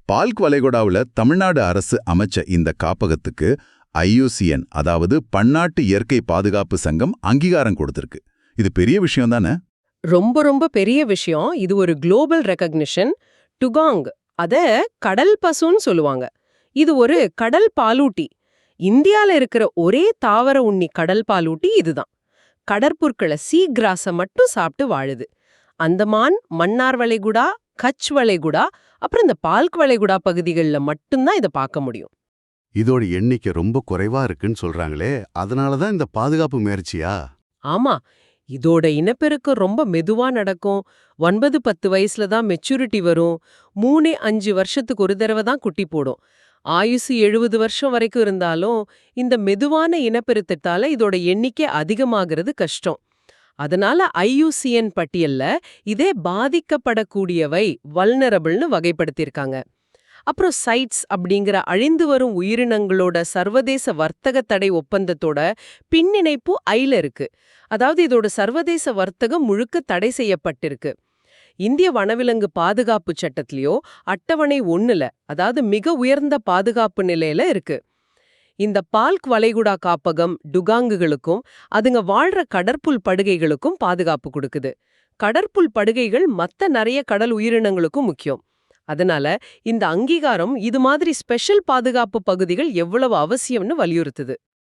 பால்க் வளைகுடாவுல தமிழ்நாடு அரசு அமைச்ச இந்த காப்பகத்துக்கு IUCN, அதாவது பன்னாட்டு இயற்கை பாதுகாப்பு சங்கம் அங்கீகாரம் கொடுத்திருக்கு. இது பெரிய விஷயம் தானே? ரொம்ப ரொம்ப பெரிய விஷயம். இது ஒரு குளோபல் ரெகக்னிஷன். டுகாங் அத கடல் பசுன்னு சொல்லுவாங்க. இது ஒரு கடல் பாலூட்டி. இந்தியால இருக்கிற ஒரே தாவர உண்ணி கடல் பாலூட்டி இதுதான். கடற்புற்களை சீ கிராஸ மட்டும் சாப்பிட்டு வாழுது. அந்தமான், மன்னார் வளைகுடா, கட்ச் வளைகுடா, அப்புறம் இந்த பால்க் வளைகுடா பகுதிகளில் மட்டும்தான் இதை பார்க்க முடியும். இதோட எண்ணிக்கை ரொம்ப குறைவா இருக்குன்னு சொல்றாங்களே, அதனாலதான் இந்த பாதுகாப்பு முயற்சியா? ஆமா, இதோட இனப்பெருக்கம் ரொம்ப மெதுவா நடக்கும். 9-10 வயசுல தான் மெச்சூரிட்டி வரும். 3-5 வருஷத்துக்கு ஒரு தடவை தான் குட்டி போடும். ஆயுசு 70 வருஷம் வரைக்கும் இருந்தாலும் இந்த மெதுவான இனப்பெருக்கத்தால இதோட எண்ணிக்கை அதிகமாகிறது கஷ்டம். அதனால IUCN பட்டியல்ல இதே பாதிக்கப்படக்கூடியவை வல்னரபிள்னு வகைப்படுத்தியிருக்காங்க. அப்புறம் சைட்ஸ் அப்படிங்கிற அழிந்து வரும் உயிரினங்களோட சர்வதேச வர்த்தக தடை ஒப்பந்தத்தோட பின்னிணைப்பு ஐல இருக்கு. அதாவது இதோட சர்வதேச வர்த்தகம் முழுக்க தடை செய்யப்பட்டிருக்கு. இந்திய வனவிலங்கு பாதுகாப்பு சட்டத்திலயோ அட்டவணை 1ல, அதாவது மிக உயர்ந்த பாதுகாப்பு நிலையில இருக்கு. இந்த பால்க் வளைகுடா காப்பகம் டுகாங்குகளுக்கும் அதுங்க வாழ்ற கடற்புல் படுகைகளுக்கும் பாதுகாப்பு கொடுக்குது. கடற்புல் படுகைகள் மத்த நிறைய கடல் உயிரினங்களுக்கும் முக்கியம். அதனால இந்த அங்கீகாரம் இது மாதிரி ஸ்பெஷல் பாதுகாப்பு பகுதிகள் எவ்வளவு அவசியம்னு வலியுறுத்துது.